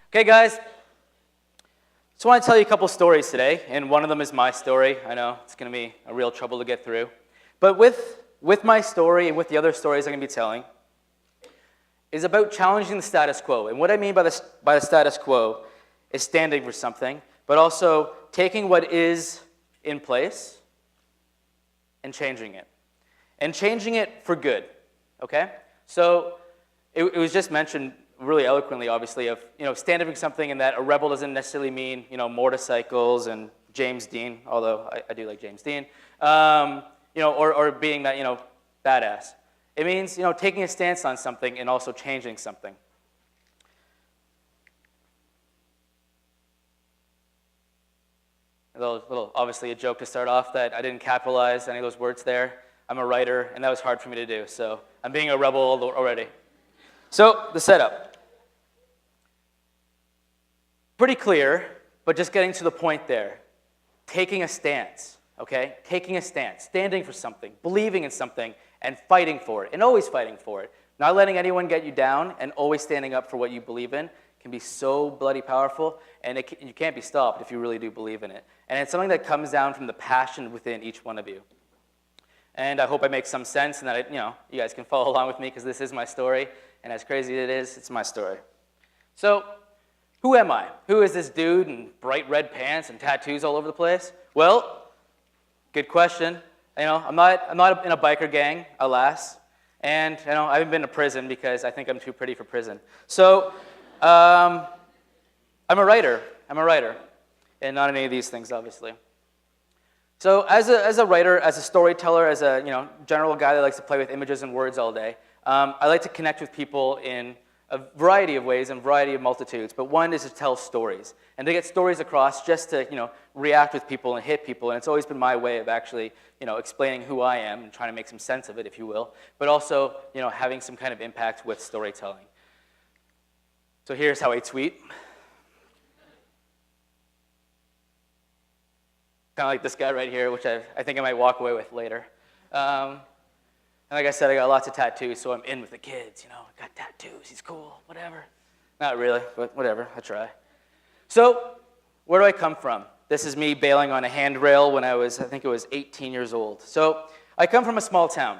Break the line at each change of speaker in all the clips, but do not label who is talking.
Okay, guys, just want to tell you a couple stories today, and one of them is my story. I know it's going to be a real trouble to get through. But with my story and with the other stories I'm going to be telling is about challenging the status quo. And what I mean by the status quo is standing for something, but also taking what is in place and changing it. And changing it for good, okay? So it was just mentioned really eloquently, obviously, of standing for something, and that a rebel doesn't necessarily mean motorcycles and James Dean, although I do like James Dean, or being that badass. It means taking a stance on something and also changing something. A little obviously a joke to start off that I didn't capitalize any of those words there. I'm a writer, and that was hard for me to do, so I'm being a rebel already. So, the setup. Pretty clear, but just getting to the point there. Taking a stance, okay? Taking a stance, standing for something, believing in something, and fighting for it, and always fighting for it. Not letting anyone get you down, and always standing up for what you believe in can be so bloody powerful, and you can't be stopped if you really do believe in it. And it's something that comes down from the passion within each one of you. And I hope I make some sense, and that you guys can follow along with me, because this is my story. And as crazy as it is, it's my story. So, who am I? Who is this dude in bright red pants and tattoos all over the place? Well, good question. I'm not in a biker gang, alas. And I haven't been to prison because I think I'm too pretty for prison. So, I'm a writer. And not any of these things, obviously. So, as a writer, as a storyteller, as a general guy that likes to play with images and words all day, I like to connect with people in a variety of ways and a variety of multitudes, but one is to tell stories and to get stories across, just to react with people and hit people. And it's always been my way of actually explaining who I am and trying to make some sense of it, if you will, but also having some kind of impact with storytelling. So here's how I tweet. Kind of like this guy right here, which I think I might walk away with later. And like I said, I got lots of tattoos, so I'm in with the kids, I got tattoos, he's cool, whatever. Not really, but whatever, I try. So, where do I come from? This is me bailing on a handrail when I think it was 18 years old. So, I come from a small town.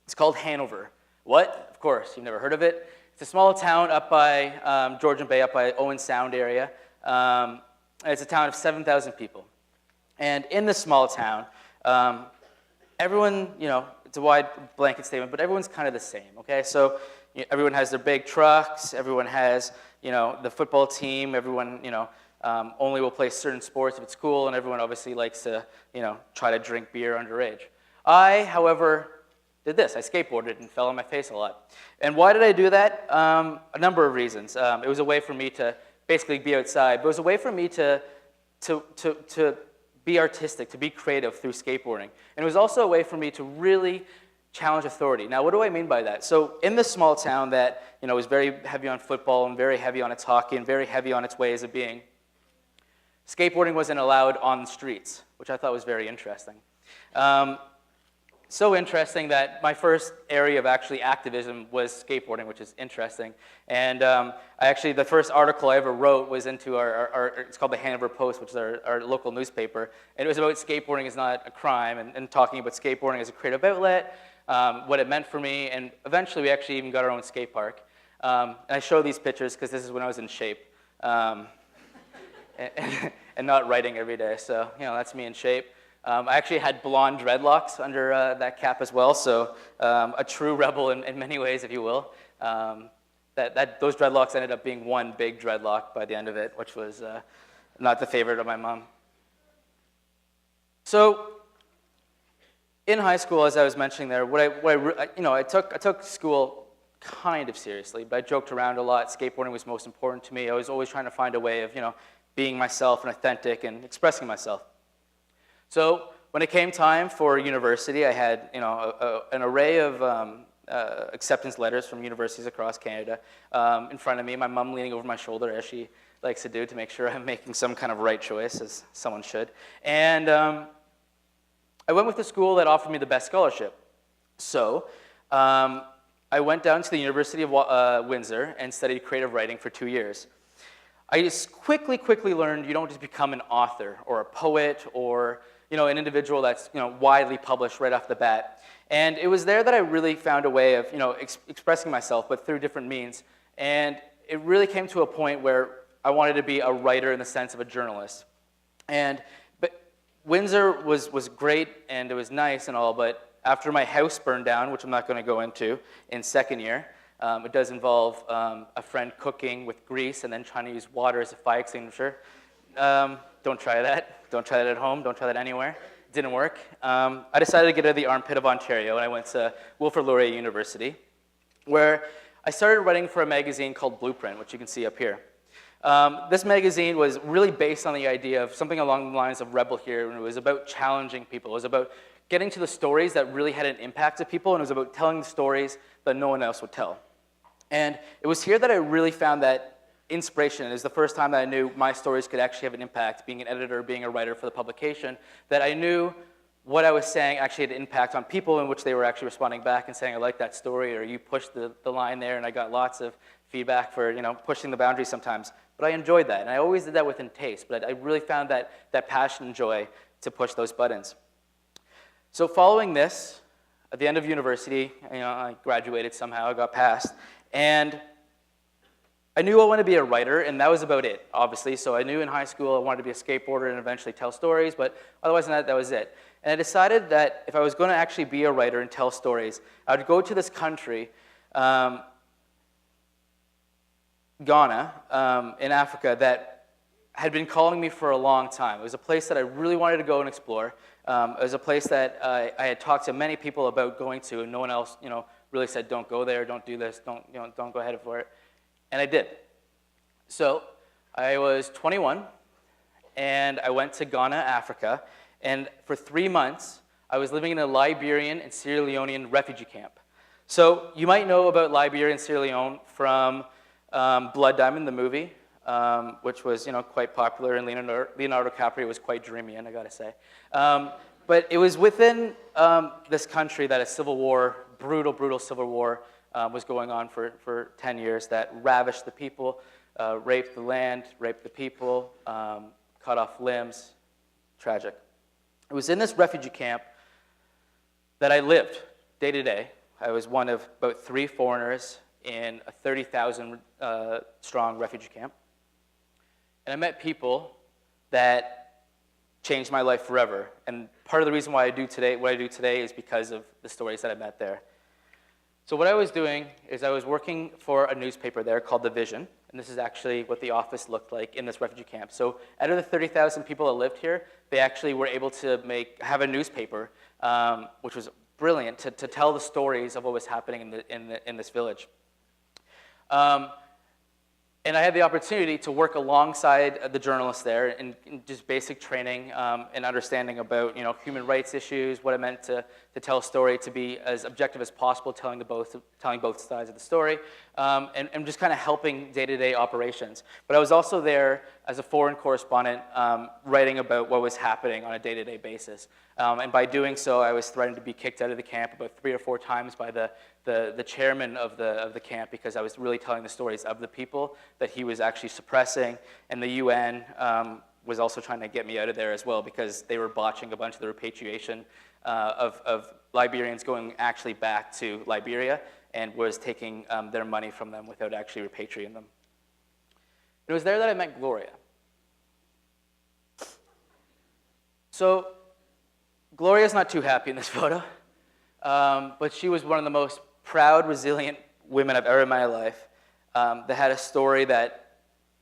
It's called Hanover. What? Of course, you've never heard of it. It's a small town up by Georgian Bay, up by Owen Sound area. It's a town of 7,000 people. And in this small town, everyone, it's a wide blanket statement, but everyone's kind of the same, okay? So everyone has their big trucks, everyone has, the football team, everyone, only will play certain sports if it's cool, and everyone obviously likes to, try to drink beer underage. I, however, did this. I skateboarded and fell on my face a lot. And why did I do that? A number of reasons. It was a way for me to basically be outside, but it was a way for me to be artistic, to be creative through skateboarding. And it was also a way for me to really challenge authority. Now, what do I mean by that? So in this small town that was very heavy on football and very heavy on its hockey and very heavy on its ways of being, skateboarding wasn't allowed on the streets, which I thought was very interesting. So interesting that my first area of actually activism was skateboarding, which is interesting. And the first article I ever wrote was into it's called the Hanover Post, which is our local newspaper. And it was about skateboarding is not a crime, and talking about skateboarding as a creative outlet, what it meant for me. And eventually we actually even got our own skate park. And I show these pictures because this is when I was in shape. And not writing every day, so that's me in shape. I actually had blonde dreadlocks under that cap as well, so a true rebel in many ways, if you will. Those dreadlocks ended up being one big dreadlock by the end of it, which was not the favorite of my mom. So, in high school, as I was mentioning there, I took school kind of seriously, but I joked around a lot. Skateboarding was most important to me. I was always trying to find a way of being myself and authentic and expressing myself. So when it came time for university, I had an array of acceptance letters from universities across Canada in front of me, my mom leaning over my shoulder, as she likes to do, to make sure I'm making some kind of right choice, as someone should. And I went with the school that offered me the best scholarship. So I went down to the University of Windsor and studied creative writing for 2 years. I just quickly learned you don't just become an author or a poet or an individual that's widely published right off the bat. And it was there that I really found a way of expressing myself, but through different means. And it really came to a point where I wanted to be a writer in the sense of a journalist. But Windsor was great and it was nice and all, but after my house burned down, which I'm not going to go into in second year, it does involve a friend cooking with grease and then trying to use water as a fire extinguisher. Don't try that. Don't try that at home. Don't try that anywhere. It didn't work. I decided to get out of the armpit of Ontario, and I went to Wilfrid Laurier University, where I started writing for a magazine called Blueprint, which you can see up here. This magazine was really based on the idea of something along the lines of Rebel Here, and it was about challenging people. It was about getting to the stories that really had an impact to people, and it was about telling the stories that no one else would tell. And it was here that I really found that inspiration. It was the first time that I knew my stories could actually have an impact, being an editor, being a writer for the publication, that I knew what I was saying actually had an impact on people in which they were actually responding back and saying, I like that story, or you pushed the line there, and I got lots of feedback for pushing the boundaries sometimes. But I enjoyed that, and I always did that within taste, but I really found that passion and joy to push those buttons. So following this, at the end of university, I graduated somehow, I got passed, and I knew I wanted to be a writer, and that was about it, obviously. So I knew in high school I wanted to be a skateboarder and eventually tell stories, but otherwise than that, that was it. And I decided that if I was going to actually be a writer and tell stories, I would go to this country, Ghana, in Africa, that had been calling me for a long time. It was a place that I really wanted to go and explore. It was a place that I had talked to many people about going to, and no one else, really said, don't go there, don't do this, don't go ahead for it. And I did. So I was 21, and I went to Ghana, Africa, and for 3 months, I was living in a Liberian and Sierra Leonean refugee camp. So you might know about Liberia and Sierra Leone from Blood Diamond, the movie, which was quite popular, and Leonardo DiCaprio was quite dreamy, and I gotta say. But it was within this country that a civil war, brutal civil war, was going on for 10 years that ravished the people, raped the land, raped the people, cut off limbs. Tragic. It was in this refugee camp that I lived day to day. I was one of about 3 foreigners in a 30,000 strong refugee camp. And I met people that changed my life forever. And part of the reason why I do today, what I do today, is because of the stories that I met there. So what I was doing is I was working for a newspaper there called The Vision, and this is actually what the office looked like in this refugee camp. So out of the 30,000 people that lived here, they actually were able to have a newspaper, which was brilliant, to tell the stories of what was happening in this village. And I had the opportunity to work alongside the journalists there in just basic training and understanding about human rights issues, what it meant to tell a story, to be as objective as possible, telling both sides of the story, and just kind of helping day-to-day operations. But I was also there as a foreign correspondent, writing about what was happening on a day-to-day basis. And by doing so, I was threatened to be kicked out of the camp about 3 or 4 times by the chairman of the camp, because I was really telling the stories of the people that he was actually suppressing, and the UN was also trying to get me out of there as well, because they were botching a bunch of the repatriation of Liberians going actually back to Liberia, and was taking their money from them without actually repatriating them. It was there that I met Gloria. So Gloria's not too happy in this photo, but she was one of the most proud, resilient women I've ever met in my life, that had a story that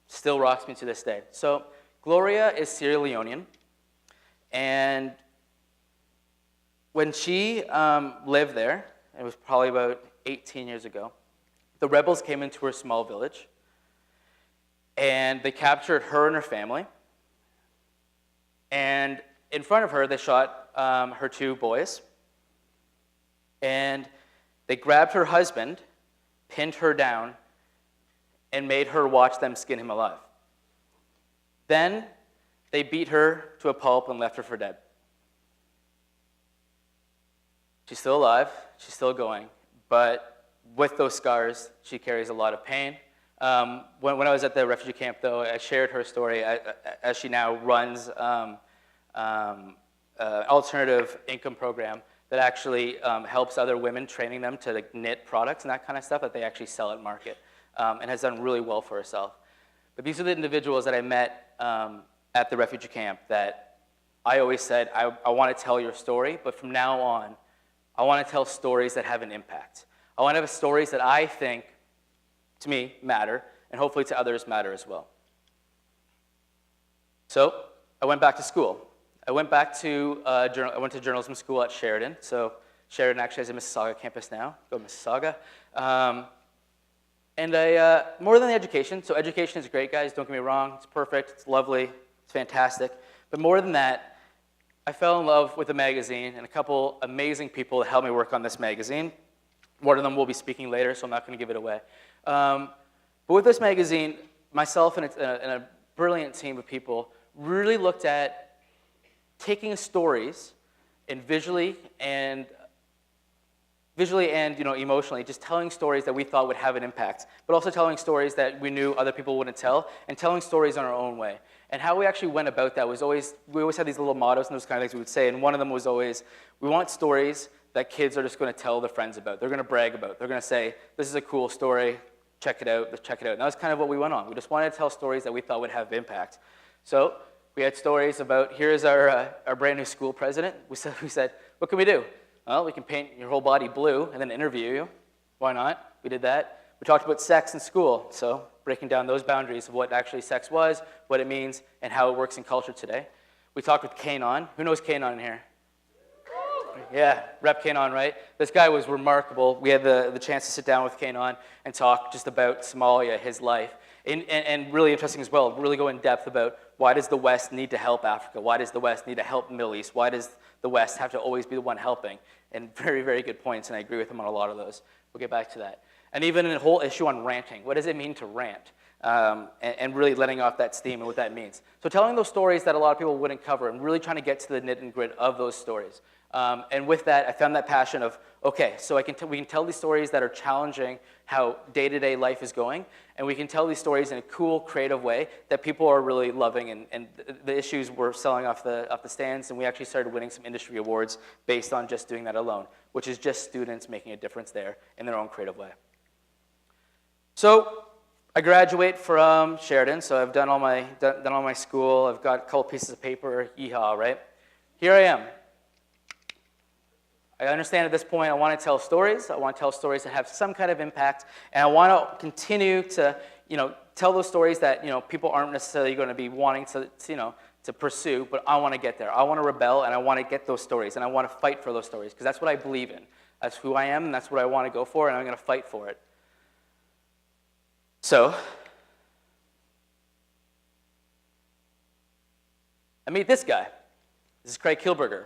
still rocks me to this day. So Gloria is Sierra Leonean, and when she lived there, it was probably about 18 years ago, the rebels came into her small village, and they captured her and her family, and in front of her, they shot her 2 boys, and they grabbed her husband, pinned her down, and made her watch them skin him alive. Then they beat her to a pulp and left her for dead. She's still alive, she's still going, but with those scars, she carries a lot of pain, When I was at the refugee camp, though, I shared her story as she now runs alternative income program that actually helps other women, training them to like, knit products and that kind of stuff that they actually sell at market, and has done really well for herself. But these are the individuals that I met at the refugee camp that I always said, I want to tell your story, but from now on, I want to tell stories that have an impact. I want to have stories that I think, to me, matter, and hopefully to others matter as well. So I went back to school. I went to journalism school at Sheridan. So Sheridan actually has a Mississuga campus now. Go Mississuga. And more than the education, so education is great, guys, don't get me wrong. It's perfect, it's lovely, it's fantastic. But more than that, I fell in love with the magazine and a couple amazing people that helped me work on this magazine. One of them will be speaking later, so I'm not going to give it away. But with this magazine, myself and a brilliant team of people really looked at taking stories and visually and emotionally, just telling stories that we thought would have an impact, but also telling stories that we knew other people wouldn't tell, and telling stories in our own way. And how we actually went about that was we always had these little mottos and those kind of things we would say, and one of them was always, we want stories that kids are just going to tell their friends about. They're going to brag about. They're going to say, this is a cool story, check it out, let's check it out. And that was kind of what we went on. We just wanted to tell stories that we thought would have impact. So we had stories about, here's our brand new school president. We said, what can we do? Well, we can paint your whole body blue and then interview you. Why not? We did that. We talked about sex in school, so breaking down those boundaries of what actually sex was, what it means, and how it works in culture today. We talked with Kanon. Who knows Kanon in here? Yeah, Rep Kanon, right? This guy was remarkable. We had the chance to sit down with Kanon and talk just about Somalia, his life. And really interesting as well, really go in depth about why does the West need to help Africa? Why does the West need to help the Middle East? Why does the West have to always be the one helping? And very, very good points, and I agree with him on a lot of those. We'll get back to that. And even a whole issue on ranting. What does it mean to rant? And really letting off that steam and what that means. So telling those stories that a lot of people wouldn't cover and really trying to get to the nit and grit of those stories. And with that, I found that passion of, okay, so we can tell these stories that are challenging how day-to-day life is going, and we can tell these stories in a cool, creative way that people are really loving, and the issues were selling off the stands, and we actually started winning some industry awards based on just doing that alone, which is just students making a difference there in their own creative way. So I graduate from Sheridan, so I've done all my school, I've got a couple pieces of paper, yeehaw, right? Here I am. I understand at this point I want to tell stories. I want to tell stories that have some kind of impact, and I want to continue to, tell those stories that people aren't necessarily going to be wanting to pursue, but I want to get there. I want to rebel, and I want to get those stories, and I want to fight for those stories because that's what I believe in. That's who I am, and that's what I want to go for, and I'm going to fight for it. So I meet this guy. This is Craig Kilberger.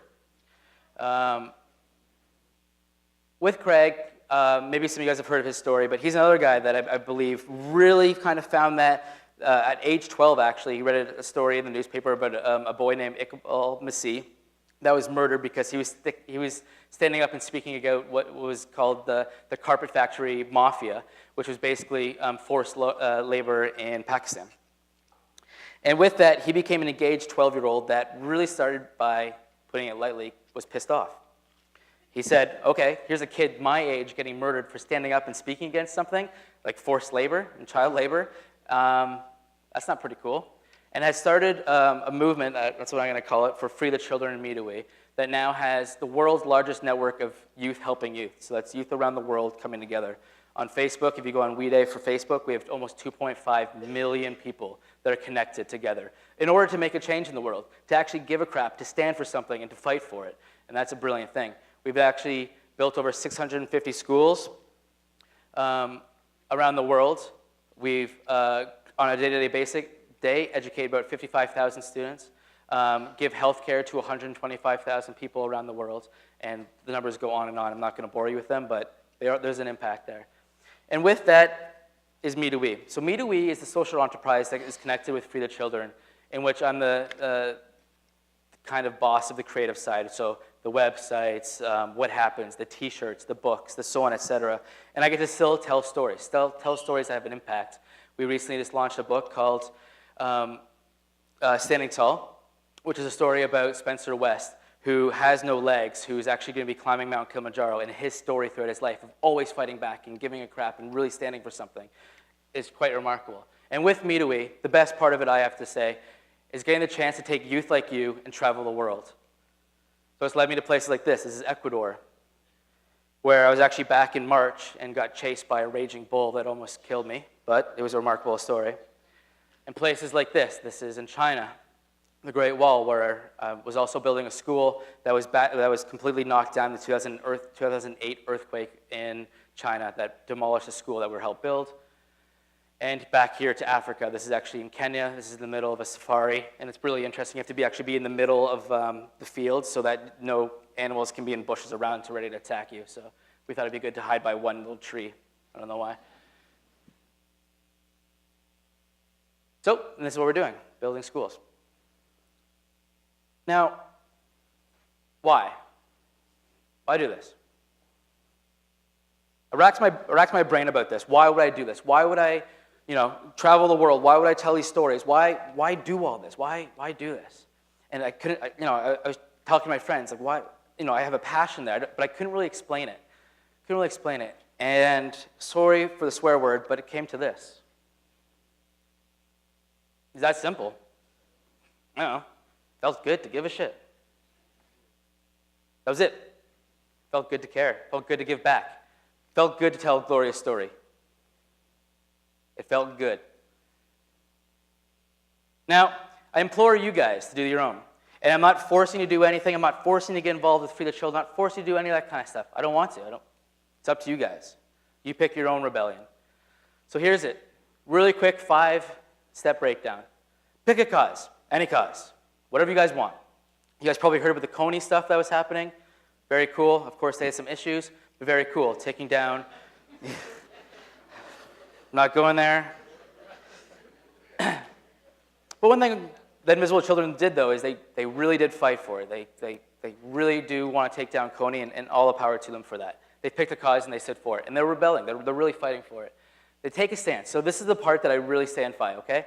With Craig, maybe some of you guys have heard of his story, but he's another guy that I believe really kind of found that at age 12, actually, he read a story in the newspaper about a boy named Mississuga that was murdered because he was standing up and speaking about what was called the carpet factory mafia, which was basically forced labor in Pakistan. And with that, he became an engaged 12-year-old that really started by, putting it lightly, was pissed off. He said, okay, here's a kid my age getting murdered for standing up and speaking against something, like forced labor and child labor. That's not pretty cool. And has started a movement, that's what I'm going to call it, for Free the Children in Mississuga, that now has the world's largest network of youth helping youth. So that's youth around the world coming together. On Facebook, if you go on We Day for Facebook, we have almost 2.5 million people that are connected together in order to make a change in the world, to actually give a crap, to stand for something, and to fight for it. And that's a brilliant thing. We've actually built over 650 schools around the world. We've, on a day-to-day basis, educate about 55,000 students, give health care to 125,000 people around the world, and the numbers go on and on. I'm not going to bore you with them, but there's an impact there. And with that is Mississuga. So Mississuga is the social enterprise that is connected with Free the Children, in which I'm the kind of boss of the creative side. So the websites, what happens, the t-shirts, the books, the so on, etc. And I get to still tell stories that have an impact. We recently just launched a book called Standing Tall, which is a story about Spencer West, who has no legs, who's actually going to be climbing Mount Kilimanjaro, and his story throughout his life of always fighting back and giving a crap and really standing for something is quite remarkable. And with MeToWe, the best part of it, I have to say, is getting the chance to take youth like you and travel the world. So it's led me to places like this. This is Ecuador, where I was actually back in March and got chased by a raging bull that almost killed me, but it was a remarkable story. And places like this. This is in China, the Great Wall, where I was also building a school that was completely knocked down in the 2008 earthquake in China that demolished the school that we helped build. And back here to Africa, this is actually in Kenya. This is in the middle of a safari, and it's really interesting. You have to actually be in the middle of the field so that no animals can be in bushes around to ready to attack you. So we thought it'd be good to hide by one little tree. I don't know why. So, and this is what we're doing, building schools. Now, why? Why do this? I racked my brain about this. Why would I do this? Why would I, travel the world? Why would I tell these stories? Why do all this? Why do this? And I couldn't, I was talking to my friends, like, why, I have a passion there, but I couldn't really explain it. And sorry for the swear word, but it came to this. It's that simple. I don't know. Felt good to give a shit. That was it. Felt good to care. Felt good to give back. Felt good to tell a glorious story. It felt good. Now, I implore you guys to do your own. And I'm not forcing you to do anything. I'm not forcing you to get involved with Free the Children. I'm not forcing you to do any of that kind of stuff. I don't want to. It's up to you guys. You pick your own rebellion. So here's it. Really quick 5-step breakdown. Pick a cause. Any cause. Whatever you guys want. You guys probably heard about the Coney stuff that was happening. Very cool. Of course, they had some issues, but very cool. Taking down... I'm not going there. But one thing that Invisible Children did, though, is they really did fight for it. They really do want to take down Coney, and all the power to them for that. They picked a cause and they stood for it. And they're rebelling. They're really fighting for it. They take a stance. So this is the part that I really stand by, okay?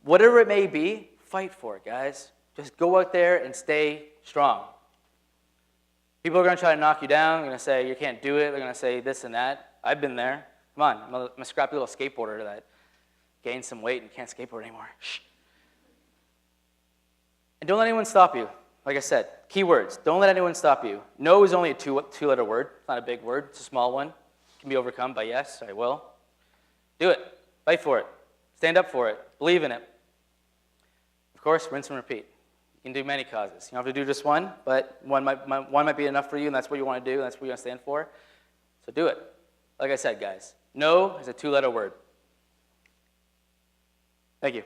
Whatever it may be, fight for it, guys. Just go out there and stay strong. People are going to try to knock you down. They're going to say, you can't do it. They're going to say this and that. I've been there. Come on, I'm a scrappy little skateboarder that gained some weight and can't skateboard anymore. Shh. And don't let anyone stop you. Like I said, keywords. Don't let anyone stop you. No is only a two-letter word. It's not a big word. It's a small one. It can be overcome by yes, I will. Do it. Fight for it. Stand up for it. Believe in it. Of course, rinse and repeat. You can do many causes. You don't have to do just one, but one might be enough for you, and that's what you want to do, and that's what you want to stand for. So do it. Like I said, guys, no is a 2-letter word. Thank you.